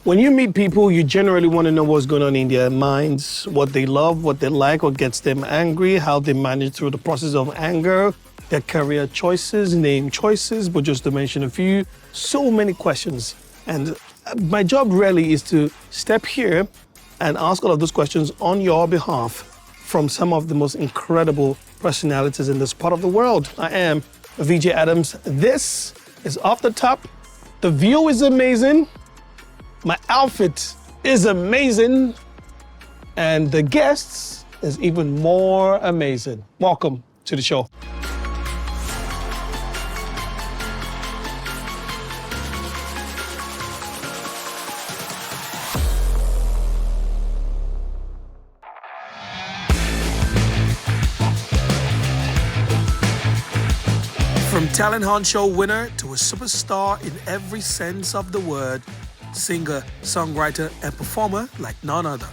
When you meet people, you generally want to know what's going on in their minds, what they love, what they like, what gets them angry, how they manage through the process of anger, their career choices, name choices, but just to mention a few, so many questions. And my job really is to step here and ask all of those questions on your behalf from some of the most incredible personalities in this part of the world. I am VJ Adams. This is Off the Top. The view is amazing. My outfit is amazing, and the guests is even more amazing. Welcome to the show. From talent hunt show winner to a superstar in every sense of the word, singer, songwriter, and performer like none other.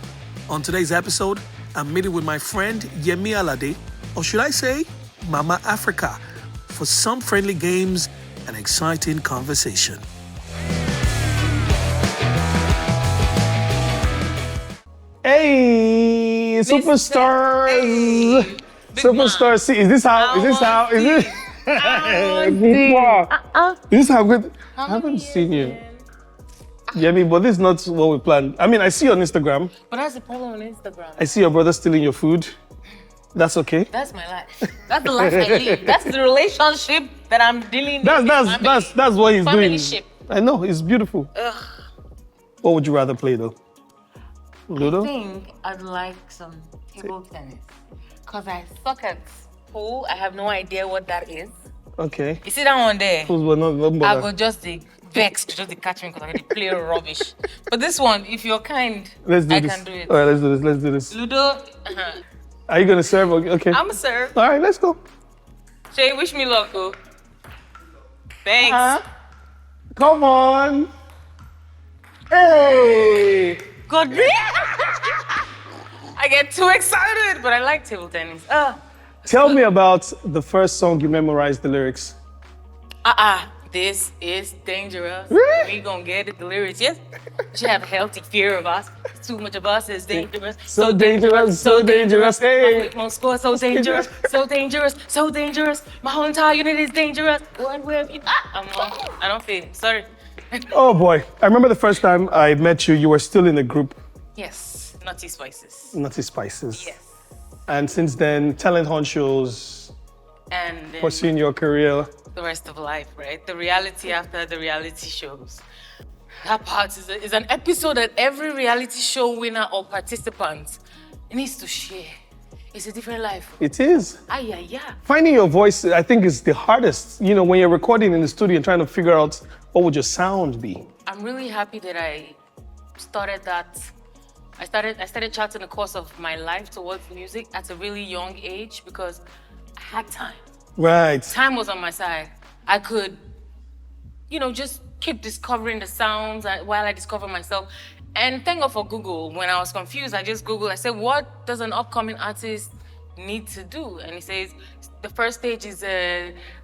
On today's episode, I'm meeting with my friend Yemi Alade, or should I say, Mama Africa, for some friendly games and exciting conversation. Hey, superstars! Hey, Superstars! See, is this how? Is this? Is this how good? I haven't seen you. Yemi, but this is not what we planned. I mean, I see you on Instagram. But that's the problem on Instagram. I see your brother stealing your food. That's okay. That's my life. That's the life I live. That's the relationship that I'm dealing with. That's what he's doing. Familyship. I know, it's beautiful. Ugh. What would you rather play though? Ludo? I think I'd like some table tennis. Because I suck at pool. I have no idea what that is. Okay. You see that one there? Pools were not I go just the vex, just the catch me because I already play rubbish. But this one, if you're kind, I can do it. All right, let's do this. Ludo, Are you gonna serve? Okay. I'm a serve. All right, let's go. Shay, wish me luck, oh. Thanks. Come on. Hey. God, I get too excited, but I like table tennis. Tell me about the first song you memorized the lyrics. This is dangerous. Really? We gonna get it, the lyrics. Yes, you should have a healthy fear of us. Too much of us is dangerous. So dangerous, so dangerous. Hey. My score so dangerous, so dangerous, so dangerous. My whole entire unit is dangerous. Where have you? I don't feel it. Sorry. Oh boy, I remember the first time I met you, you were still in the group. Yes, Naughty Spices. Naughty Spices. Yes. And since then, talent hunt shows, And then pursuing your career. the rest of life, right? The reality after the reality shows. That part is an episode that every reality show winner or participant needs to share. It's a different life. It is. Yeah. Finding your voice, I think, is the hardest. You know, when you're recording in the studio and trying to figure out what would your sound be. I'm really happy that I started that. I started charting the course of my life towards music at a really young age because I had time. Right. Time was on my side. I could, just keep discovering the sounds while I discover myself. And thank God for Google. When I was confused, I just Googled. I said, what does an upcoming artist need to do? And he says, the first stage is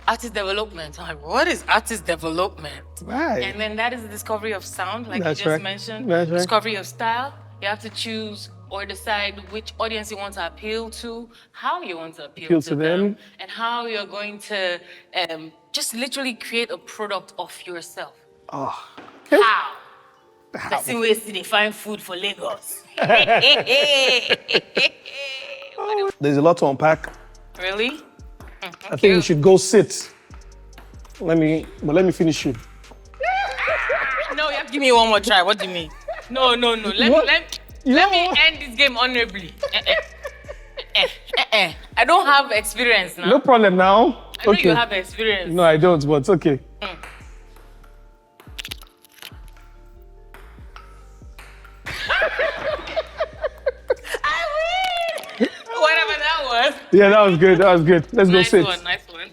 artist development. I'm like, what is artist development? Right. And then that is the discovery of sound, like That's you just right. mentioned. That's right. Discovery of style. You have to choose or decide which audience you want to appeal to, how you want to appeal to them, and how you're going to just literally create a product of yourself. Oh. How? The same way they find food for Lagos. There's a lot to unpack. Really? I think you should go sit. Let me finish you. No, you have to give me one more try. What do you mean? No. Let me end this game honorably. I don't have experience now. No problem now. I know you have experience. No, I don't, but it's okay. I win! Whatever that was. Yeah, that was good. Let's go sit. Nice one.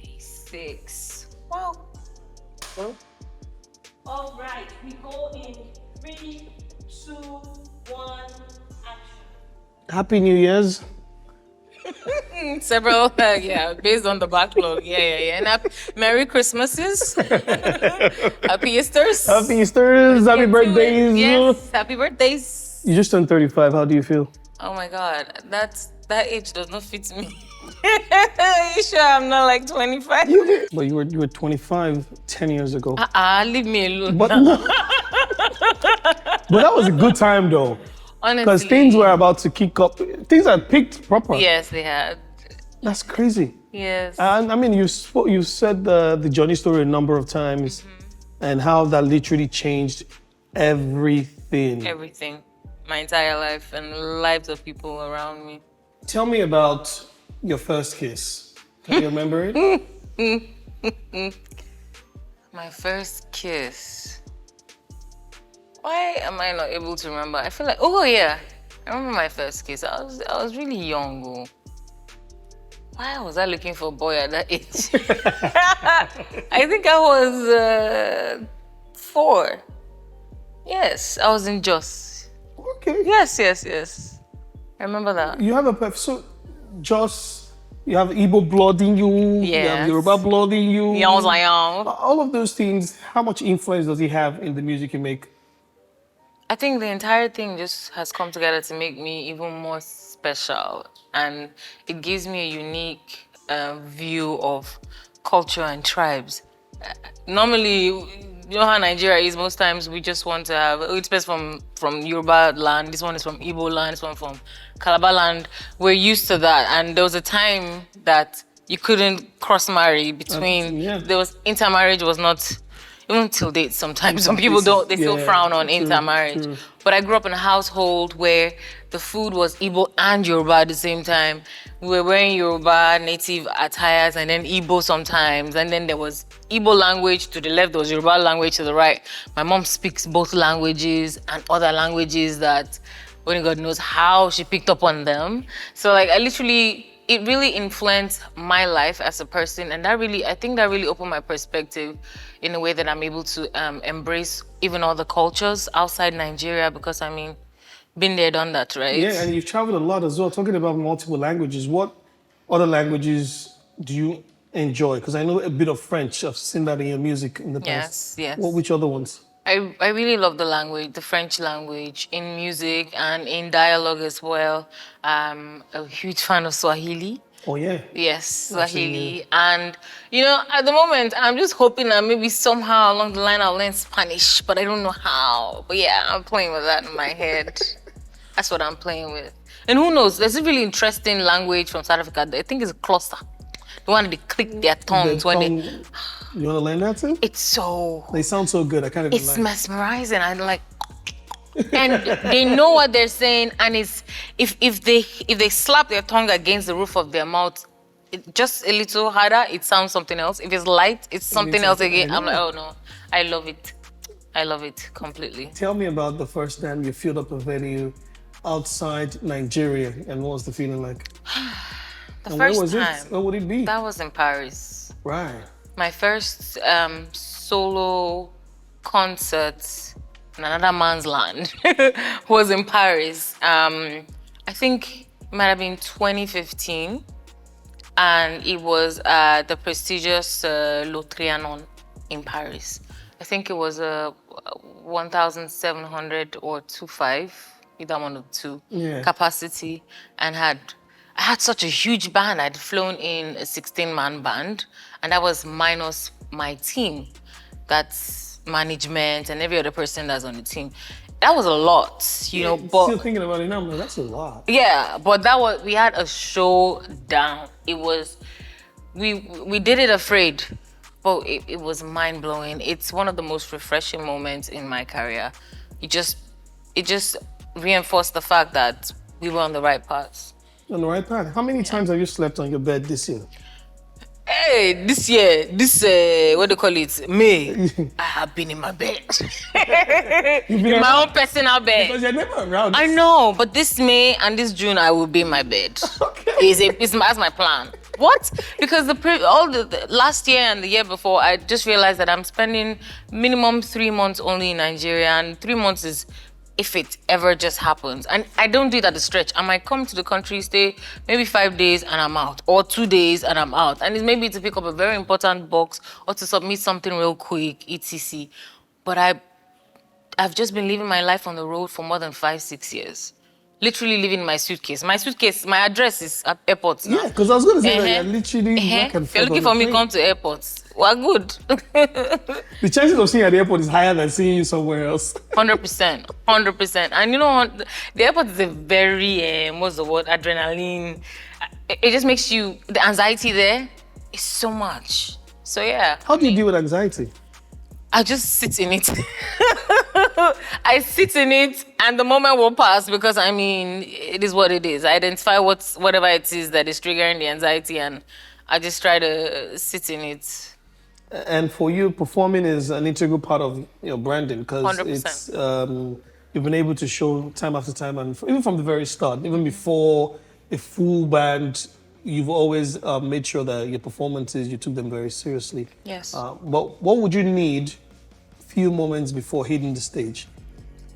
Day 6. All right, we go in 3, 2, 1, action. Happy New Year's. Several, yeah, based on the backlog. Yeah. And Merry Christmases. Happy Easters. Happy Easters. Happy birthdays. Yes, happy birthdays. You just turned 35. How do you feel? Oh my God, that age does not fit me. You sure I'm not like 25? But you were 25 10 years ago. Leave me alone. But that was a good time though. Honestly. Because things were about to kick up. Things had picked proper. Yes, they had. That's crazy. Yes. And I mean, you said the Johnny story a number of times, and how that literally changed everything. Everything. My entire life and lives of people around me. Tell me about your first kiss. Can you remember it? My first kiss. Why am I not able to remember? I feel like, oh yeah, I remember my first kiss. I was really young. Oh. Why was I looking for a boy at that age? I think I was 4. Yes, I was in Jos. Okay. Yes. I remember that. You have you have Igbo blood in you. Yes. You have Yoruba blood in you. Young Zion. All of those things, how much influence does he have in the music you make? I think the entire thing just has come together to make me even more special, and it gives me a unique view of culture and tribes. Normally, you know how Nigeria is. Most times we just want to have it's best from Yoruba land. This one is from Igbo land. This one from Calabar land. We're used to that, and there was a time that you couldn't cross marry between. There was intermarriage was not. Even till date, sometimes some people still frown on intermarriage. True. But I grew up in a household where the food was Igbo and Yoruba at the same time. We were wearing Yoruba native attires and then Igbo sometimes. And then there was Igbo language to the left, there was Yoruba language to the right. My mom speaks both languages and other languages that only God knows how she picked up on them. So like it really influenced my life as a person, and I think that really opened my perspective in a way that I'm able to embrace even other cultures outside Nigeria, because I mean, been there, done that, right? Yeah, and you've traveled a lot as well. Talking about multiple languages, what other languages do you enjoy? Because I know a bit of French. I've seen that in your music in the past. Yes. Which other ones? I really love the language, the French language, in music and in dialogue as well. I'm a huge fan of Swahili. Oh, yeah? Yes, Swahili. And, at the moment, I'm just hoping that maybe somehow along the line I'll learn Spanish, but I don't know how. But yeah, I'm playing with that in my head. That's what I'm playing with. And who knows, there's a really interesting language from South Africa. I think it's a cluster. The one they click their tongues when they... You want to learn that too? It's so... They sound so good. I can't even It's mesmerizing. I'm like... And they know what they're saying, and it's if they slap their tongue against the roof of their mouth, just a little harder, it sounds something else. If it's light, it's something else again. I'm like, oh no, I love it completely. Tell me about the first time you filled up a venue outside Nigeria, and what was the feeling like? Where was it? Where would it be? That was in Paris. Right. My first solo concert in another man's land was in Paris. I think it might have been 2015, and it was at the prestigious Le Trianon in Paris. I think it was a 1,700 or 2,500, either one of two, capacity, and I had such a huge band. I'd flown in a 16-man band, and that was minus my team. That's management and every other person that's on the team. That was a lot, but... Still thinking about it now, man, that's a lot. Yeah, but we had a showdown. It was... We did it afraid, but it was mind-blowing. It's one of the most refreshing moments in my career. It just reinforced the fact that we were on the right path. On the right path. How many times have you slept on your bed this year? Hey, this year, what do you call it? May, I have been in my bed. In my own personal bed. Because you're never around. I know, but this May and this June, I will be in my bed. Okay. That's my plan. What? Because the last year and the year before, I just realized that I'm spending minimum 3 months only in Nigeria, and 3 months is if it ever just happens. And I don't do it at a stretch. I might come to the country, stay maybe 5 days and I'm out, or 2 days and I'm out. And it's maybe to pick up a very important box or to submit something real quick, etc. But I've just been living my life on the road for more than 5, 6 years. Literally living in my suitcase. My address is at airports now. Yeah, because I was going to say that you're literally back and If you're forth looking on for the me, plane. come to airports. We're good. The chances of seeing you at the airport is higher than seeing you somewhere else. 100%. 100%. And you know, the airport is a very, what's the word, adrenaline. It just makes you, the anxiety there is so much. So yeah. How do you deal with anxiety? I just sit in it. I sit in it and the moment will pass because I mean, it is what it is. I identify whatever it is that is triggering the anxiety and I just try to sit in it. And for you, performing is an integral part of your branding because 100%. it's you've been able to show time after time, and even from the very start, even before a full band, you've always made sure that your performances you took them very seriously. Yes. But what would you need? Few moments before hitting the stage.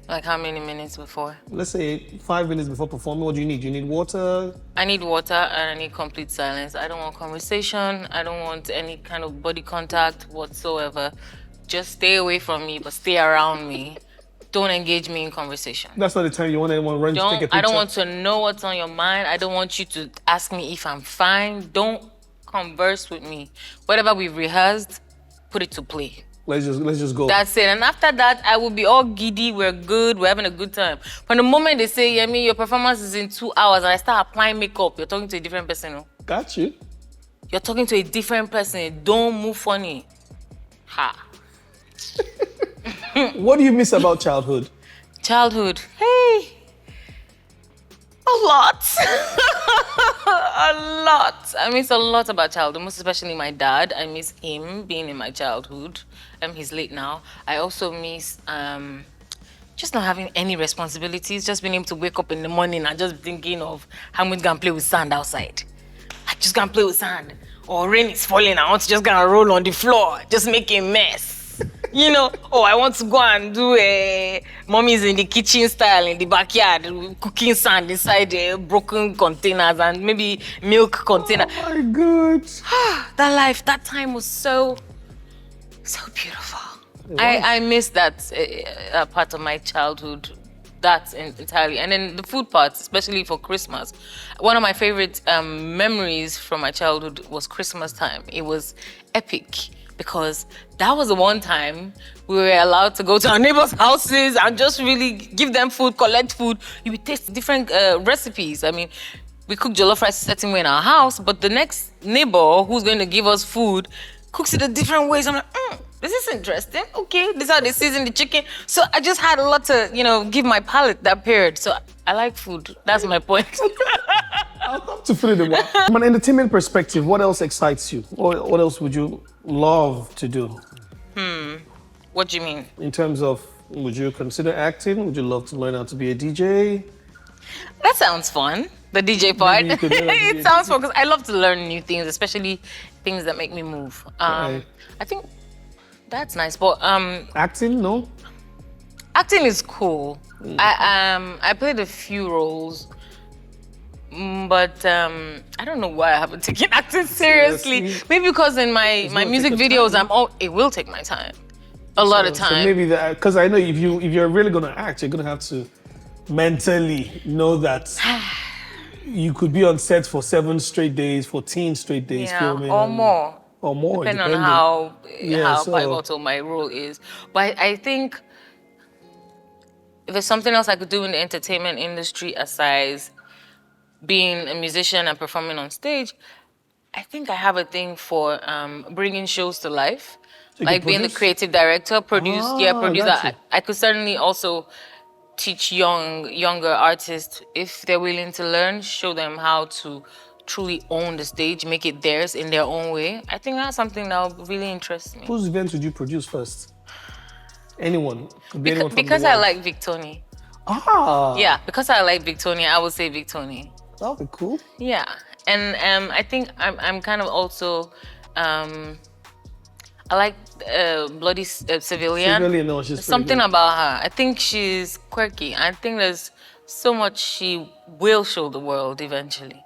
Like how many minutes before? Let's say 5 minutes before performing. What do you need? You need water. I need water and I need complete silence. I don't want conversation. I don't want any kind of body contact whatsoever. Just stay away from me, but stay around me. Don't engage me in conversation. That's not the time you want anyone running to take a picture. I don't want to know what's on your mind. I don't want you to ask me if I'm fine. Don't converse with me. Whatever we've rehearsed, put it to play. Let's just go. That's it. And after that, I will be all giddy. We're good. We're having a good time. From the moment they say, Yemi, your performance is in 2 hours, and I start applying makeup, you're talking to a different person. No? Got you. You're talking to a different person. Don't move funny. Ha. What do you miss about childhood? Childhood. Hey. A lot. A lot. I miss a lot about childhood, most especially my dad. I miss him being in my childhood. He's late now. I also miss just not having any responsibilities, just being able to wake up in the morning and just thinking of how I'm going to play with sand outside. I just gonna play with sand. Or rain is falling, I want to just gonna roll on the floor, just make a mess. You know, I want to go and do mommy's in the kitchen style in the backyard, cooking sand inside broken containers and maybe milk container. Oh my God. That life, that time was so beautiful. I miss that part of my childhood. That entirely. And then the food part, especially for Christmas. One of my favorite memories from my childhood was Christmas time. It was epic because that was the one time we were allowed to go to our neighbors' houses and just really give them food, collect food. You would taste different recipes. I mean, we cook jollof rice a certain way in our house, but the next neighbor who's going to give us food cooks it a different ways. I'm like, this is interesting. Okay, this is how they season the chicken. So I just had a lot to, give my palate that period. So I like food. That's my point. I'll come to fill it in. From an entertainment perspective, what else excites you? What else would you love to do? What do you mean? In terms of, would you consider acting? Would you love to learn how to be a DJ? That sounds fun. The DJ part. Maybe you could learn how to be It a sounds fun because I love to learn new things, especially things that make me move. Right. I think that's nice, but Acting, no? acting is cool. I played a few roles, but I don't know why I haven't taken acting seriously. Seriously? Maybe because in my gonna music take videos, your it will take my time. A lot of So time. maybe that, because I know if you're really gonna act, you're gonna have to mentally know that you could be on set for 7 straight days, 14 straight days filming. Or more. Or more, Depending on how so- pivotal my role is. But I think if there's something else I could do in the entertainment industry aside being a musician and performing on stage, I think I have a thing for bringing shows to life. So you Like can being the produce? creative director, producer. Gotcha. I could certainly also teach younger artists, if they're willing to learn, show them how to truly own the stage, make it theirs in their own way. I think that's something that would really interest me. Whose events would you produce first? Anyone? Could be anyone from the Because I world. like Victoni. Ah, Yeah, because I like Victoni, I would say Victoni. that would be cool. Yeah. And I think I'm kind of also I like Bloody Civilian. Civilian, no, she's There's pretty something good. about her. I think she's quirky. I think there's so much she will show the world eventually.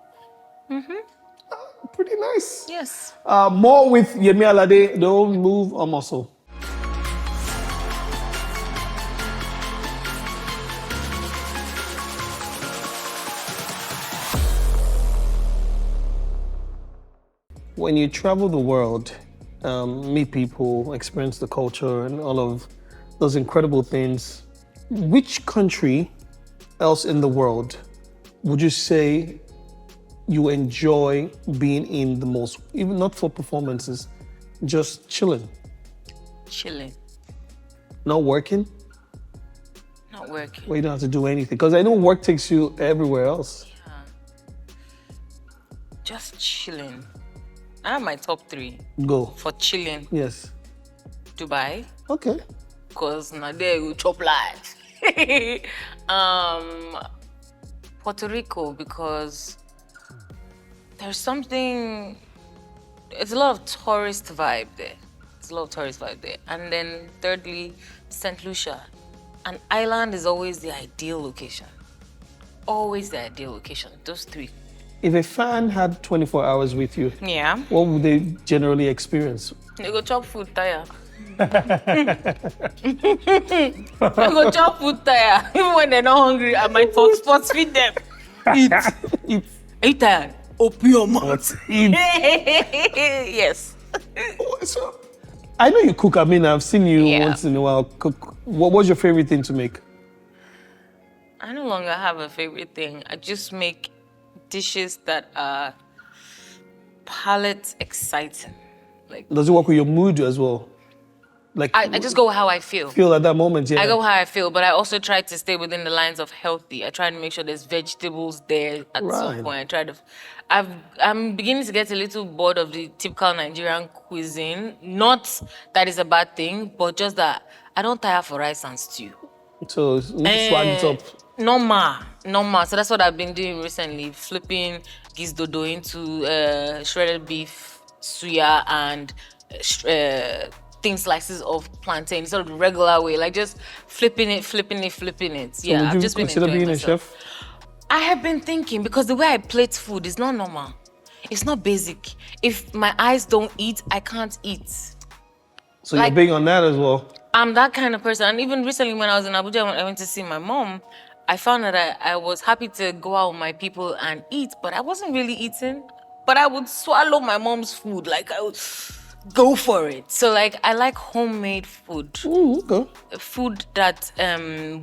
Pretty nice. Yes. More with Yemi Alade, don't move a muscle. When you travel the world, meet people, experience the culture, and all of those incredible things, which country else in the world would you say you enjoy being in the most, even not for performances, just chilling, Chilling. not working, Not working. where you don't have to do anything? Because I know work takes you everywhere else. Just chilling. I have my top 3 Go. for chilling. Yes. Dubai, Okay. because now there we chop life. Puerto Rico, because there's something, it's a lot of tourist vibe there. And then thirdly, St. Lucia. An island is always the ideal location. Always the ideal location, those 3. If a fan had 24 hours with you, Yeah. what would they generally experience? They go chop food tire. They go chop food tire. Even when they're not hungry, I might for sports feed them. Eat. Eat. Eat tired. Open your mouth. What's eat? Yes. So, I know you cook. I mean, I've seen you Yeah. once in a while cook. What was your favorite thing to make? I no longer have a favorite thing. I just make dishes that are palate exciting. Like Does it work with your mood as well? Like I just go how I feel at that moment. Yeah. I go how I feel, but I also try to stay within the lines of healthy. I try to make sure there's vegetables there at some Right. point. I try to. I'm beginning to get a little bored of the typical Nigerian cuisine. Not that it's a bad thing, but just that I don't tire for rice and stew. So swag it up. Normal. So that's what I've been doing recently, flipping giz dodo into shredded beef, suya, and thin slices of plantain, sort of the regular way, like just flipping it. Yeah, Would I've you just been consider enjoying being myself. a chef? I have been thinking, because the way I plate food is not normal. It's not basic. If my eyes don't eat, I can't eat. So you're Like- big on that as well. I'm that kind of person. And even recently when I was in Abuja, when I went to see my mom, I found that I was happy to go out with my people and eat, but I wasn't really eating. But I would swallow my mom's food. Like I would go for it. So like I like homemade food. Okay. Food that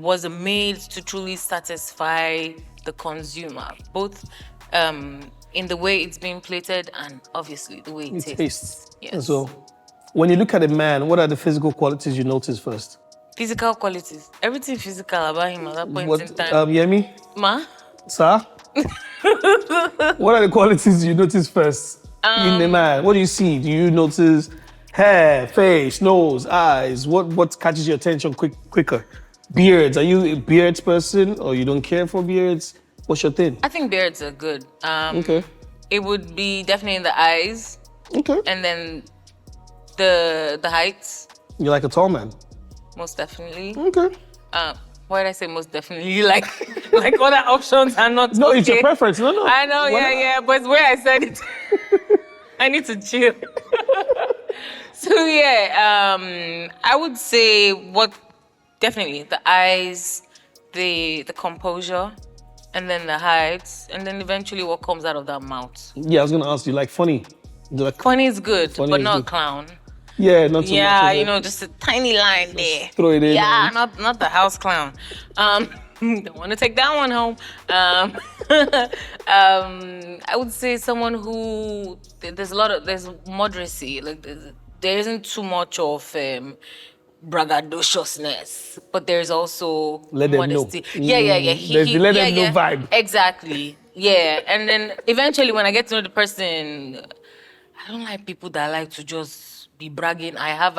was made to truly satisfy the consumer, both in the way it's being plated and obviously the way it tastes. Tastes. Yes. So when you look at a man, what are the physical qualities you notice first? Physical qualities. Everything physical about him at that point What, in time. Yemi? Ma? Sir? What are the qualities you notice first in a man? What do you see? Do you notice hair, face, nose, eyes? What catches your attention quicker? Beards. Are you a beards person or you don't care for beards? What's your thing? I think beards are good. Okay. It would be definitely in the eyes, Okay. and then the height, You like a tall man? most definitely. Okay. Why did I say most definitely? Like other options are not. No, okay. it's your preference. No. I know, yeah, but it's where I said it. I need to chill. So yeah, I would say definitely the eyes, the composure, and then the height, and then eventually what comes out of that mouth. Yeah, I was gonna ask you, like funny. Like, Funny is good, Funny but is not good. a clown. yeah, not too much. Yeah, is it? you know, just a tiny line there. Throw it in. Yeah, not the house clown. Don't want to take that one home. I would say someone who there's moderacy. Like there isn't too much of braggadociousness, but there's also Let them know. modesty. Yeah. There's the let them know vibe. Exactly. Yeah, and then eventually when I get to know the person, I don't like people that like to just be bragging. I have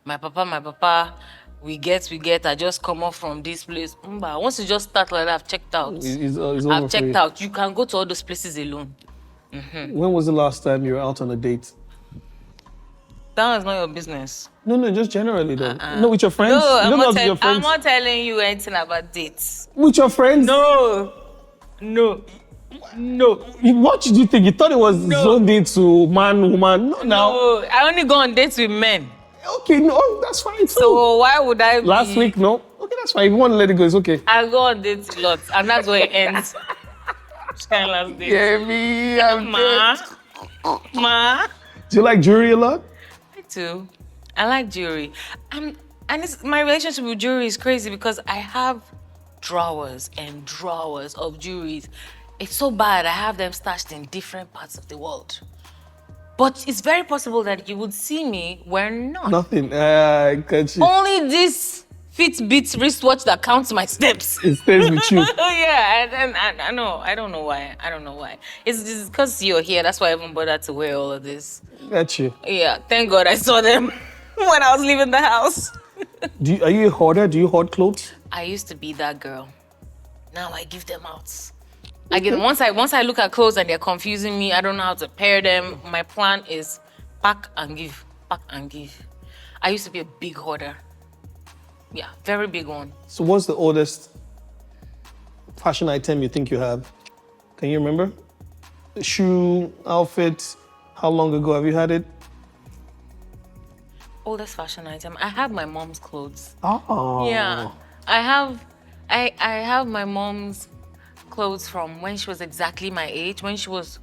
my papa. We get. I just come off from this place. Once you just start like that, I've checked out. It's over I've for checked you. out. You can go to all those places alone. When was the last time you were out on a date? That was not your business. No, just generally though. No, with your friends? No, You don't know with your I'm friends? not telling you anything about dates. With your friends? No. What did you think? You thought it was zoned into man, woman? No, now. No, I only go on dates with men. Okay, no, that's fine too. So why would I Last week, no? Okay, that's fine. If you want to let it go, it's okay. I go on dates a lot, and that's where it ends. Kind of last date. Yemi, I'm dead. Ma. Do you like jewelry a lot? I do. I like jewelry. My relationship with jewelry is crazy because I have drawers and drawers of jewelries. It's so bad. I have them stashed in different parts of the world. But it's very possible that you would see me wearing none. Nothing. I got you. Only this Fitbit wristwatch that counts my steps. It stays with you. Yeah, and I know. I don't know why. It's because you're here. That's why I haven't bothered to wear all of this. Got you. Yeah, thank God I saw them when I was leaving the house. Are you a hoarder? Do you hoard clothes? I used to be that girl. Now I give them out. Once I look at clothes and they're confusing me, I don't know how to pair them. My plan is pack and give. I used to be a big hoarder. Yeah, very big one. So what's the oldest fashion item you think you have? Can you remember? The shoe, outfit, how long ago have you had it? Oldest fashion item. I have my mom's clothes. Oh. Yeah. I have my mom's clothes from when she was exactly my age, when she was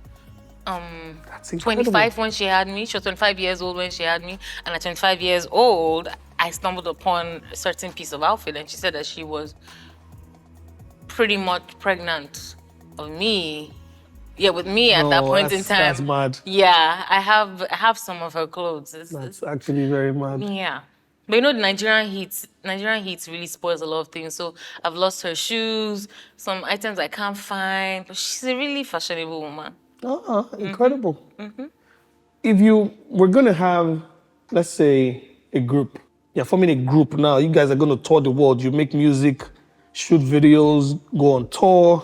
That's incredible. 25 when she had me. She was 25 years old when she had me. And at 25 years old, I stumbled upon a certain piece of outfit and she said that she was pretty much pregnant of me. Yeah, with me at that point in time. That's mad. Yeah, I have some of her clothes. That's actually very mad. Yeah. But you know, the Nigerian heat really spoils a lot of things. So I've lost her shoes, some items I can't find. But she's a really fashionable woman. Incredible. If you were going to have, let's say, a group. You're forming a group now. You guys are going to tour the world. You make music, shoot videos, go on tour.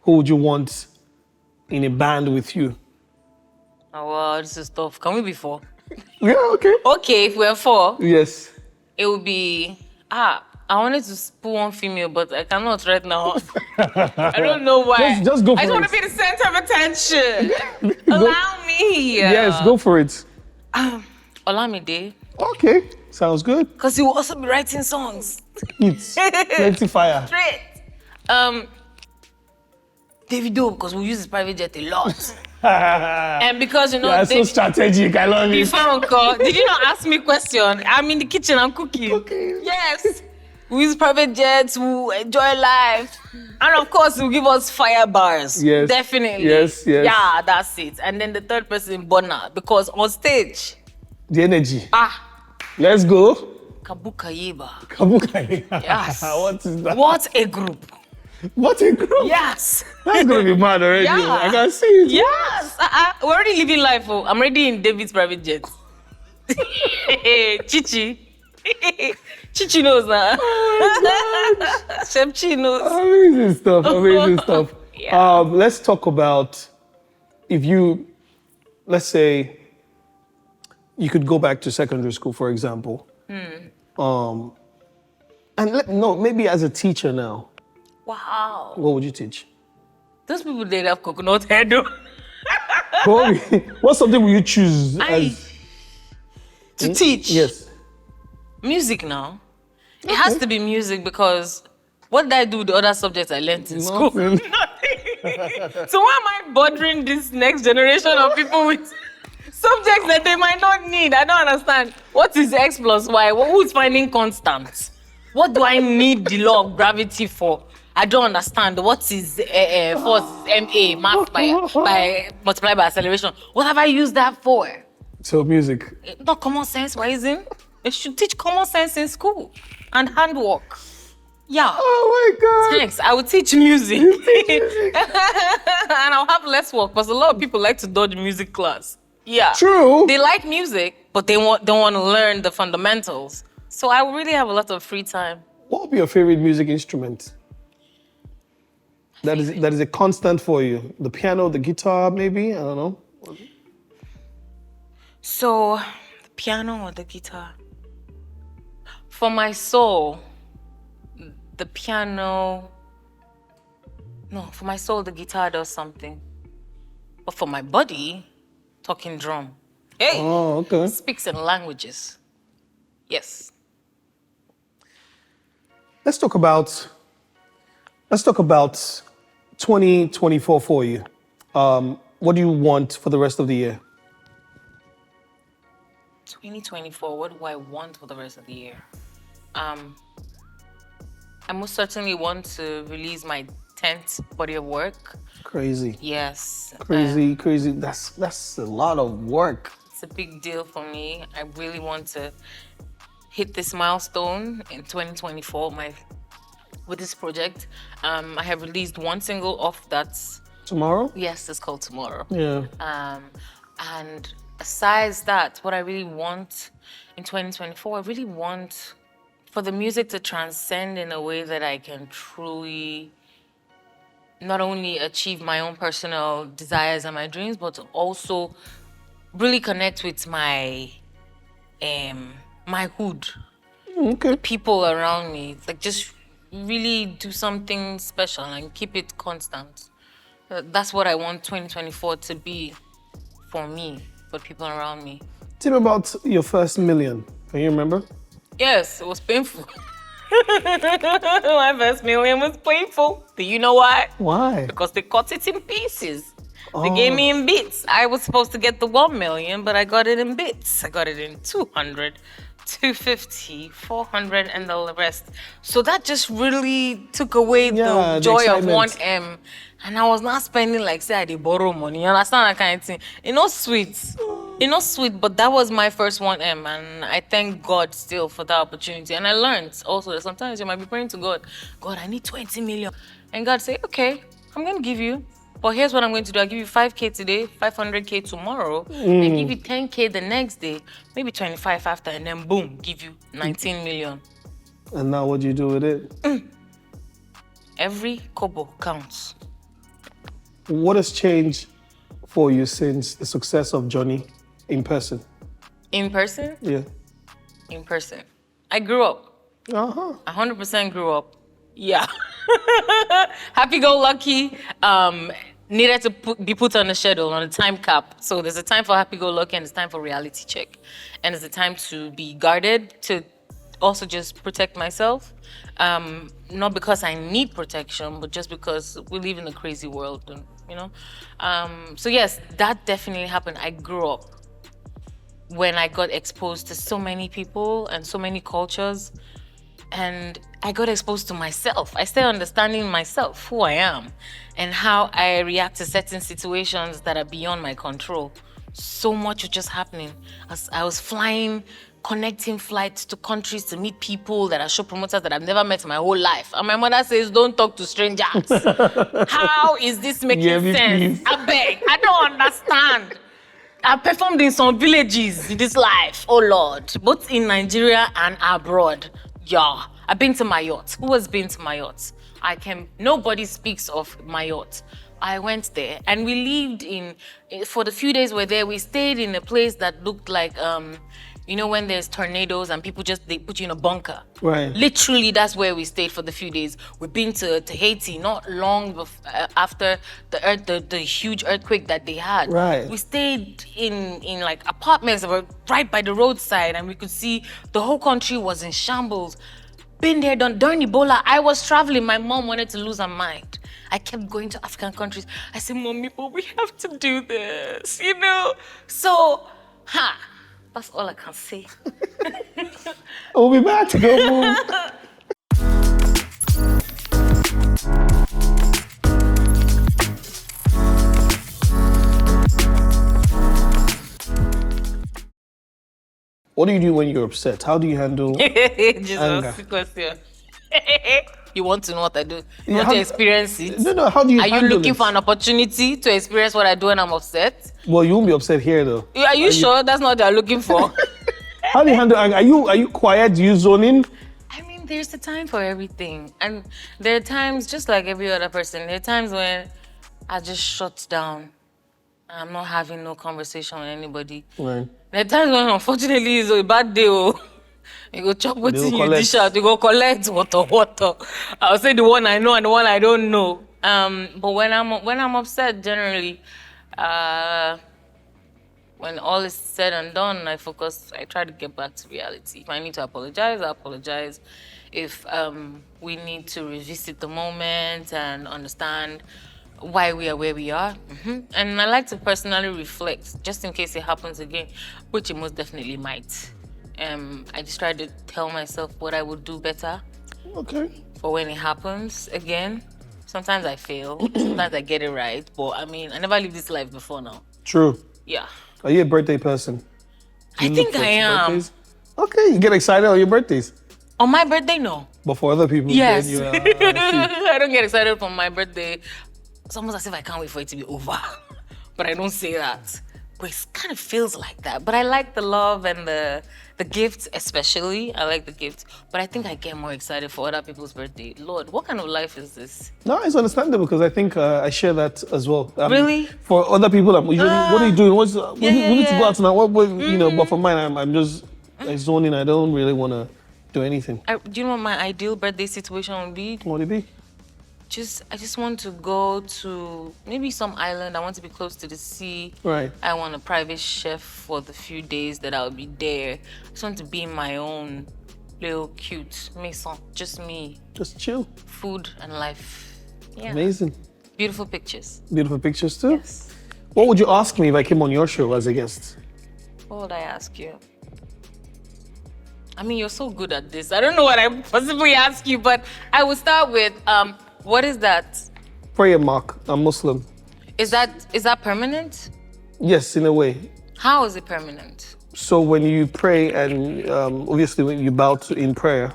Who would you want in a band with you? Oh, wow, this is tough. Can we be four? Yeah, okay. Okay, if we're four, Yes. it would be... I wanted to put one female, but I cannot right now. I don't know why. Just go for I just want it. to be the center of attention. Allow me. Yes, go for it. Olamide. Okay, sounds good. Because he will also be writing songs. It's plenty fire. Straight. Davido, because we use his private jet a lot. And because, you know, Yeah, so strategic. I love it. before Uncle, did you not ask me a question? I'm in the kitchen, I'm cooking. Cooking. Yes. We use private jets, we enjoy life. And of course, he'll give us fire bars. Yes. Definitely. Yes. Yeah, that's it. And then the third person, Bonner, because on stage, The energy. Let's go. Kabuka Yeba. Kabuka. Yes. What is that? What a group. What a group. Yes. That's going to be mad already. Yeah. I can see it. Yes. We're already living life. Oh. I'm already in David's private jet. Chichi. Chichi knows now. Chef Chi knows. Amazing stuff. Yeah. Let's talk about if you, let's say, you could go back to secondary school, for example. Maybe as a teacher now. Wow. What would you teach? Those people, they have coconut head though. What subject will you choose to teach? Yes. Music now. It has to be music because what did I do with the other subjects I learned in school? Nothing. So why am I bothering this next generation of people with subjects that they might not need? I don't understand. What is X plus Y? Who's finding constants? What do I need the law of gravity for? I don't understand. What is force MA, math by multiplied by acceleration? What have I used that for? So music. Not common sense, why isn't? They should teach common sense in school and handwork. Yeah. Oh my God. Thanks. I will teach music. And I'll have less work because a lot of people like to dodge music class. Yeah. True. They like music, but they don't want to learn the fundamentals. So I will really have a lot of free time. What would be your favorite music instrument? that is a constant for you? The piano, the guitar, maybe? I don't know. So, the piano or the guitar? For my soul, the piano. No, for my soul, the guitar does something. But for my body, talking drum. Hey! Oh, okay. Speaks in languages. Yes. Let's talk about 2024 for you. What do you want for the rest of the year? 2024, what do I want for the rest of the year? I most certainly want to release my 10th body of work. Crazy. Yes. Crazy. That's a lot of work. It's a big deal for me. I really want to hit this milestone in 2024 with this project. I have released one single off that. Tomorrow? Yes, it's called Tomorrow. Yeah. And besides that, what I really want in 2024, I really want for the music to transcend in a way that I can truly not only achieve my own personal desires and my dreams, but to also really connect with my hood, Okay. people around me. Like just really do something special and keep it constant. That's what I want 2024 to be for me, for people around me. Tell me about your first million. Can you remember? Yes, it was painful. My first million was painful. Do you know why? Why? Because they cut it in pieces. They gave me in bits. I was supposed to get the 1 million, but I got it in bits. I got it in 200, 250, 400, and the rest. So that just really took away the joy of 1M. And I was not spending like, say, I did borrow money. You understand that kind of thing? It's not sweet. It's not sweet, but that was my first 1M. And I thank God still for that opportunity. And I learned also that sometimes you might be praying to God, God, I need 20 million. And God say, okay, I'm going to give you. But here's what I'm going to do. I'll give you 5K today, 500K tomorrow, and give you 10K the next day, maybe 25 after, and then boom, give you 19 million. And now what do you do with it? Every kobo counts. What has changed for you since the success of Johnny in person? In person? Yeah. In person. I grew up. 100% grew up. Yeah. Happy-go-lucky needed to be put on a schedule, on a time cap. So there's a time for happy-go-lucky and there's time for reality check. And there's a time to be guarded, to also just protect myself. Not because I need protection, but just because we live in a crazy world, you know? So yes, that definitely happened. I grew up when I got exposed to so many people and so many cultures. And I got exposed to myself. I started understanding myself, who I am, and how I react to certain situations that are beyond my control. So much was just happening. As I was flying, connecting flights to countries to meet people that are show promoters that I've never met in my whole life. And my mother says, don't talk to strangers. How is this making sense? Please. I beg, I don't understand. I performed in some villages in this life, oh Lord, both in Nigeria and abroad. Yeah, I've been to Mayotte. Who has been to Mayotte? Nobody speaks of Mayotte. I went there and we lived for the few days we're there, we stayed in a place that looked like, you know, when there's tornadoes and people they put you in a bunker. Right. Literally, that's where we stayed for the few days. We've been to Haiti not long after the huge earthquake that they had. Right. We stayed in like apartments that were right by the roadside and we could see the whole country was in shambles. Been there, done. During Ebola, I was traveling. My mom wanted to lose her mind. I kept going to African countries. I said, Mommy, but we have to do this, you know? So, that's all I can say. We'll be back to go move. What do you do when you're upset? How do you handle anger? Jesus, question. You want to know what I do? You want to experience it? No, how do you Are handle you looking it? for an opportunity to experience what I do when I'm upset? Well, you won't be upset here though. Are you sure that's not what you're looking for? How do you handle anger? Are you quiet? Do you zone in? I mean, there's a time for everything. And there are times, just like every other person, there are times when I just shut down. I'm not having no conversation with anybody. Right. There are times when, unfortunately, it's a bad day. Oh. You go chop what's in you collect. dish out. You go collect water. I'll say the one I know and the one I don't know. But when I'm upset, generally, when all is said and done, I try to get back to reality. If I need to apologize, I apologize. If we need to revisit the moment and understand why we are where we are. And I like to personally reflect, just in case it happens again, which it most definitely might. I just try to tell myself what I would do better. Okay. For when it happens again. Sometimes I fail, sometimes I get it right. But I mean, I never lived this life before now. True. Yeah. Are you a birthday person? I think I am. Birthdays? Okay, you get excited on your birthdays. On my birthday, no. But for other people, Yes. then you I don't get excited for my birthday. It's almost as if I can't wait for it to be over. But I don't say that. But it kind of feels like that. But I like the love and the gifts, especially. I like the gifts. But I think I get more excited for other people's birthday. Lord, what kind of life is this? No, it's understandable because I think I share that as well. Really? For other people, I'm usually, what are you doing? We need to go out tonight. You know, but for mine, I'm just zoning. I don't really want to do anything. Do you know what my ideal birthday situation would be? What would it be? I just want to go to maybe some island. I want to be close to the sea. Right. I want a private chef for the few days that I'll be there. I just want to be in my own little cute maison. Just me. Just chill. Food and life. Yeah. Amazing. Beautiful pictures. Beautiful pictures too? Yes. What would you ask me if I came on your show as a guest? What would I ask you? I mean, you're so good at this. I don't know what I possibly ask you, but I will start with, what is that? Prayer mark. I'm Muslim. Is that permanent? Yes, in a way. How is it permanent? So when you pray and obviously when you bow in prayer,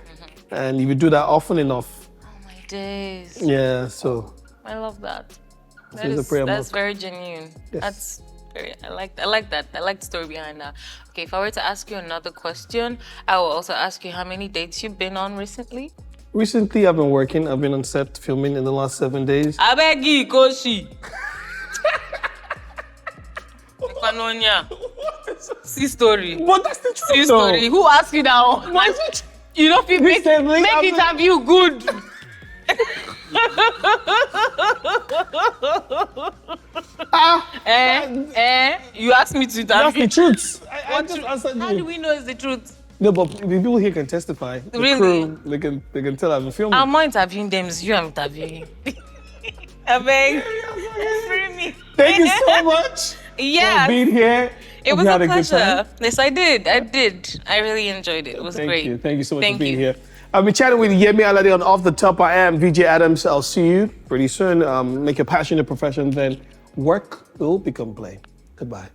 and if you do that often enough. Oh my days. Yeah, so. I love that. That's very genuine. Yes. That's I like that. I like the story behind that. Okay, if I were to ask you another question, I will also ask you how many dates you've been on recently? Recently, I've been working. I've been on set filming in the last 7 days. Abegi Koshi. See story. What? That's the truth. See story. Who asked you that one? Why is it? You know, people make interview good. You asked me to interview. That's the truth. I just answered you. How do we know it's the truth? No, but people here can testify. The Really? crew, they can tell I've been filming. I'm not interviewing them, it's you I'm interviewing. I beg. Free me. Thank you so much Yeah. for being here. It Hope was you a had a good time. pleasure. Yes, I did. I really enjoyed it. It was great. Thank you so much Thank for being you. here. I've been chatting with Yemi Alade on Off the Top. I am VJ Adams. I'll see you pretty soon. Make your passion a profession, then work will become play. Goodbye.